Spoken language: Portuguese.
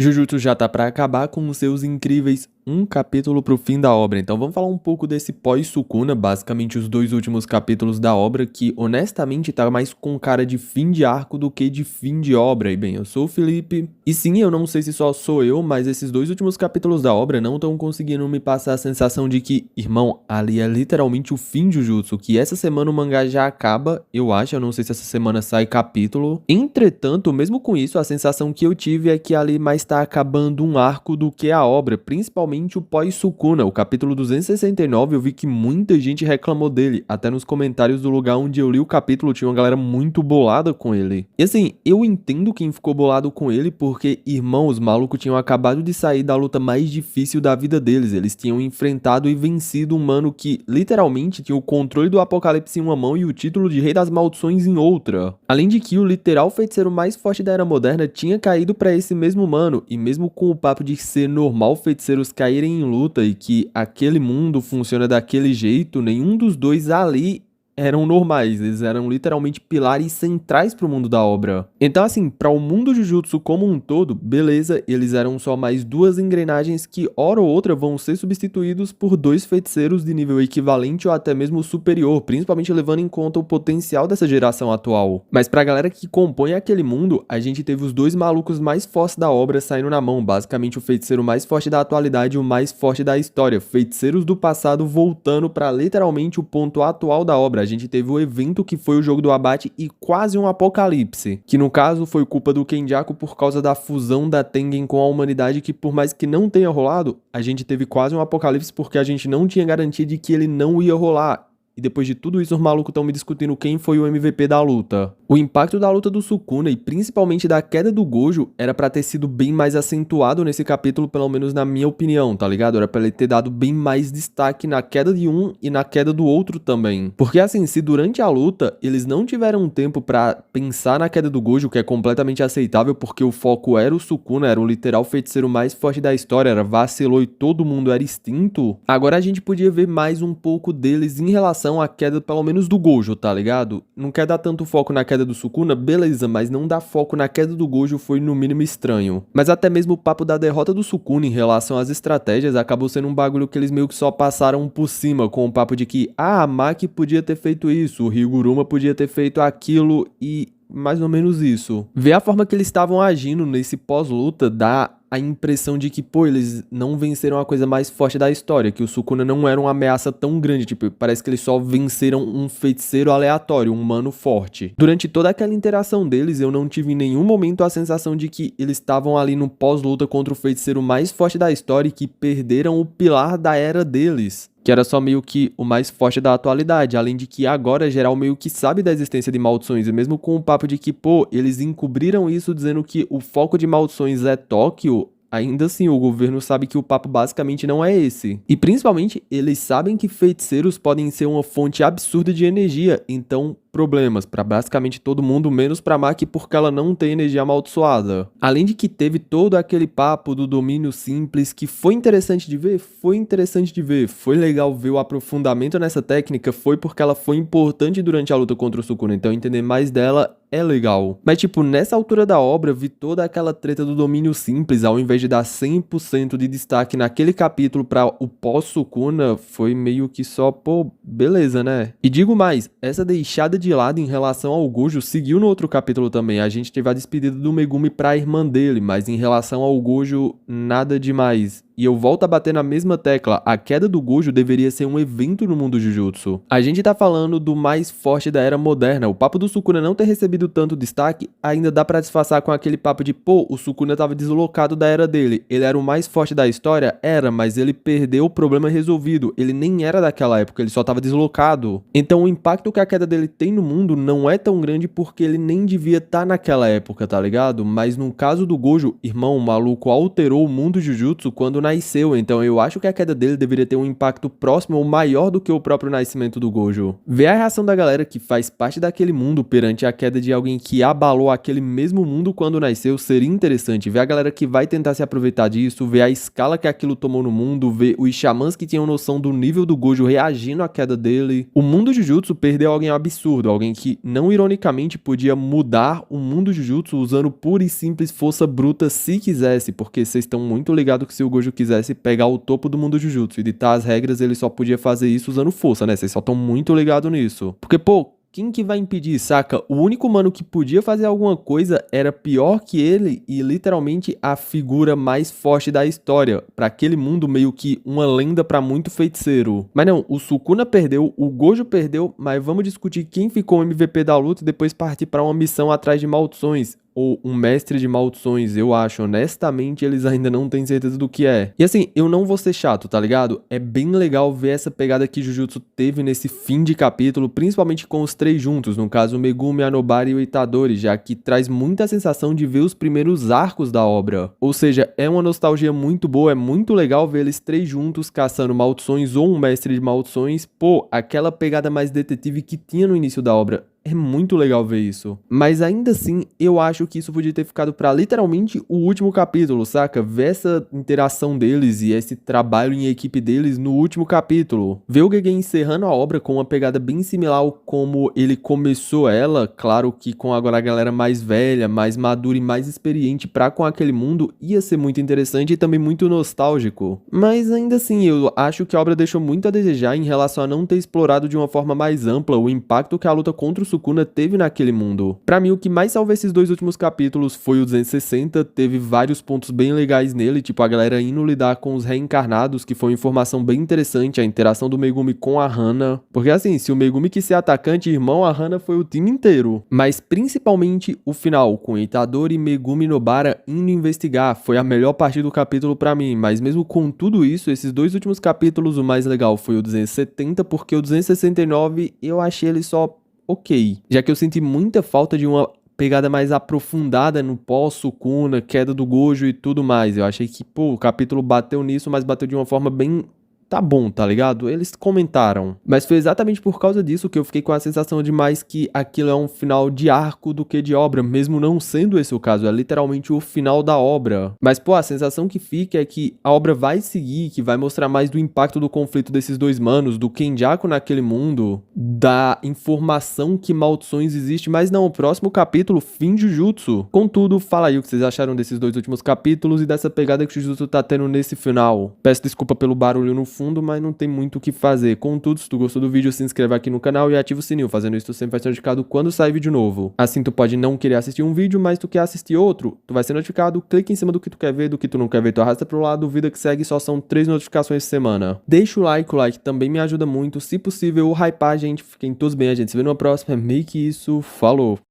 Jujutsu já tá pra acabar com os seus incríveis um capítulo pro fim da obra, então vamos falar um pouco desse pós-Sukuna, basicamente os dois últimos capítulos da obra, que honestamente tá mais com cara de fim de arco do que de fim de obra. E bem, eu sou o Felipe, e sim, eu não sei se só sou eu, mas esses dois últimos capítulos da obra não estão conseguindo me passar a sensação de que, irmão, ali é literalmente o fim de Jujutsu, que essa semana o mangá já acaba, eu acho, eu não sei se essa semana sai capítulo. Entretanto, mesmo com isso, a sensação que eu tive é que ali mais tá acabando um arco do que a obra, principalmente o pós-Sukuna, o capítulo 269, eu vi que muita gente reclamou dele, até nos comentários do lugar onde eu li o capítulo tinha uma galera muito bolada com ele. E assim, eu entendo quem ficou bolado com ele, porque, irmão, os malucos tinham acabado de sair da luta mais difícil da vida deles, eles tinham enfrentado e vencido um mano que, literalmente, tinha o controle do Apocalipse em uma mão e o título de Rei das Maldições em outra. Além de que o literal feiticeiro mais forte da Era Moderna tinha caído pra esse mesmo mano, e mesmo com o papo de ser normal feiticeiros caírem em luta e que aquele mundo funciona daquele jeito, nenhum dos dois ali eram normais, eles eram literalmente pilares centrais pro mundo da obra. Então assim, para o mundo Jujutsu como um todo, beleza, eles eram só mais duas engrenagens que hora ou outra vão ser substituídos por dois feiticeiros de nível equivalente ou até mesmo superior, principalmente levando em conta o potencial dessa geração atual. Mas pra galera que compõe aquele mundo, a gente teve os dois malucos mais fortes da obra saindo na mão, basicamente o feiticeiro mais forte da atualidade e o mais forte da história, feiticeiros do passado voltando pra literalmente o ponto atual da obra. A gente teve o evento que foi o jogo do abate e quase um apocalipse, que no caso foi culpa do Kenjaku por causa da fusão da Tengen com a humanidade, que por mais que não tenha rolado, a gente teve quase um apocalipse porque a gente não tinha garantia de que ele não ia rolar. E depois de tudo isso, os malucos estão me discutindo quem foi o MVP da luta. O impacto da luta do Sukuna e principalmente da queda do Gojo era pra ter sido bem mais acentuado nesse capítulo, pelo menos na minha opinião, tá ligado? Era pra ele ter dado bem mais destaque na queda de um e na queda do outro também. Porque assim, se durante a luta eles não tiveram tempo pra pensar na queda do Gojo, que é completamente aceitável porque o foco era o Sukuna, era o literal feiticeiro mais forte da história, era vacilou e todo mundo era extinto, agora a gente podia ver mais um pouco deles em relação a queda pelo menos do Gojo, tá ligado? Não quer dar tanto foco na queda do Sukuna, beleza, mas não dar foco na queda do Gojo foi no mínimo estranho. Mas até mesmo o papo da derrota do Sukuna em relação às estratégias acabou sendo um bagulho que eles meio que só passaram por cima, com o papo de que, a Maki podia ter feito isso, o Higuruma podia ter feito aquilo e mais ou menos isso. Ver a forma que eles estavam agindo nesse pós-luta dá a impressão de que, pô, eles não venceram a coisa mais forte da história, que o Sukuna não era uma ameaça tão grande, tipo, parece que eles só venceram um feiticeiro aleatório, um mano forte. Durante toda aquela interação deles, eu não tive em nenhum momento a sensação de que eles estavam ali no pós-luta contra o feiticeiro mais forte da história e que perderam o pilar da era deles, que era só meio que o mais forte da atualidade, além de que agora geral meio que sabe da existência de maldições, e mesmo com o papo de que, pô, eles encobriram isso dizendo que o foco de maldições é Tóquio, ainda assim o governo sabe que o papo basicamente não é esse. E principalmente, eles sabem que feiticeiros podem ser uma fonte absurda de energia, então problemas para basicamente todo mundo, menos para Maki porque ela não tem energia amaldiçoada. Além de que teve todo aquele papo do domínio simples que foi interessante de ver, foi legal ver o aprofundamento nessa técnica, foi porque ela foi importante durante a luta contra o Sukuna, então entender mais dela é legal. Mas tipo, nessa altura da obra, vi toda aquela treta do domínio simples, ao invés de dar 100% de destaque naquele capítulo para o pós-Sukuna, foi meio que só, pô, beleza, né? E digo mais, essa deixada de lado em relação ao Gojo seguiu no outro capítulo também. A gente teve a despedida do Megumi pra irmã dele, mas em relação ao Gojo, nada demais. E eu volto a bater na mesma tecla, a queda do Gojo deveria ser um evento no mundo Jujutsu. A gente tá falando do mais forte da era moderna, o papo do Sukuna não ter recebido tanto destaque ainda dá pra disfarçar com aquele papo de, pô, o Sukuna tava deslocado da era dele, ele era o mais forte da história? Era, mas ele perdeu o problema resolvido, ele nem era daquela época, ele só tava deslocado. Então o impacto que a queda dele tem no mundo não é tão grande porque ele nem devia estar naquela época, tá ligado? Mas no caso do Gojo, irmão, o maluco alterou o mundo Jujutsu quando na nasceu, então eu acho que a queda dele deveria ter um impacto próximo ou maior do que o próprio nascimento do Gojo. Ver a reação da galera que faz parte daquele mundo perante a queda de alguém que abalou aquele mesmo mundo quando nasceu seria interessante. Ver a galera que vai tentar se aproveitar disso, ver a escala que aquilo tomou no mundo, ver os xamãs que tinham noção do nível do Gojo reagindo à queda dele. O mundo Jujutsu perdeu alguém absurdo, alguém que não ironicamente podia mudar o mundo Jujutsu usando pura e simples força bruta se quisesse, porque vocês estão muito ligados que se o Gojo quisesse pegar o topo do mundo Jujutsu e ditar as regras, ele só podia fazer isso usando força, né? Vocês só estão muito ligados nisso. Porque, pô, quem que vai impedir, saca? O único mano que podia fazer alguma coisa era pior que ele e literalmente a figura mais forte da história. Pra aquele mundo meio que uma lenda pra muito feiticeiro. Mas não, o Sukuna perdeu, o Gojo perdeu, mas vamos discutir quem ficou o MVP da luta e depois partir pra uma missão atrás de maldições. Ou um mestre de maldições, eu acho. Honestamente, eles ainda não têm certeza do que é. E assim, eu não vou ser chato, tá ligado? É bem legal ver essa pegada que Jujutsu teve nesse fim de capítulo, principalmente com os três juntos, no caso o Megumi, a Nobara e o Itadori, já que traz muita sensação de ver os primeiros arcos da obra. Ou seja, é uma nostalgia muito boa, é muito legal ver eles três juntos caçando maldições ou um mestre de maldições. Pô, aquela pegada mais detetive que tinha no início da obra. É muito legal ver isso. Mas ainda assim, eu acho que isso podia ter ficado pra literalmente o último capítulo, saca? Ver essa interação deles e esse trabalho em equipe deles no último capítulo. Ver o Gege encerrando a obra com uma pegada bem similar ao como ele começou ela, claro que com agora a galera mais velha, mais madura e mais experiente pra com aquele mundo, ia ser muito interessante e também muito nostálgico. Mas ainda assim, eu acho que a obra deixou muito a desejar em relação a não ter explorado de uma forma mais ampla o impacto que a luta contra o Sukuna teve naquele mundo. Pra mim, o que mais salva esses dois últimos capítulos foi o 260, teve vários pontos bem legais nele, tipo a galera indo lidar com os reencarnados, que foi uma informação bem interessante, a interação do Megumi com a Hana, porque assim, se o Megumi quis ser atacante, irmão, a Hana foi o time inteiro. Mas principalmente o final, com Itadori, Megumi e Nobara indo investigar, foi a melhor parte do capítulo pra mim, mas mesmo com tudo isso, esses dois últimos capítulos, o mais legal foi o 270, porque o 269 eu achei ele só ok, já que eu senti muita falta de uma pegada mais aprofundada no pós-Sukuna, queda do Gojo e tudo mais. Eu achei que, pô, o capítulo bateu nisso, mas bateu de uma forma bem... tá bom, tá ligado? Eles comentaram. Mas foi exatamente por causa disso que eu fiquei com a sensação de mais que aquilo é um final de arco do que de obra, mesmo não sendo esse o caso, é literalmente o final da obra. Mas, pô, a sensação que fica é que a obra vai seguir, que vai mostrar mais do impacto do conflito desses dois manos, do Kenjaku naquele mundo, da informação que maldições existe, mas não, o próximo capítulo, fim Jujutsu. Contudo, fala aí o que vocês acharam desses dois últimos capítulos e dessa pegada que o Jujutsu tá tendo nesse final. Peço desculpa pelo barulho no fundo, mas não tem muito o que fazer. Contudo, se tu gostou do vídeo, se inscreve aqui no canal e ativa o sininho. Fazendo isso, tu sempre vai ser notificado quando sair vídeo novo. Assim, tu pode não querer assistir um vídeo, mas tu quer assistir outro, tu vai ser notificado, clica em cima do que tu quer ver, do que tu não quer ver, tu arrasta pro lado, vida que segue, só são 3 notificações por semana. Deixa o like também me ajuda muito. Se possível, hypar a gente. Fiquem todos bem, a gente se vê numa próxima. É meio que isso. Falou!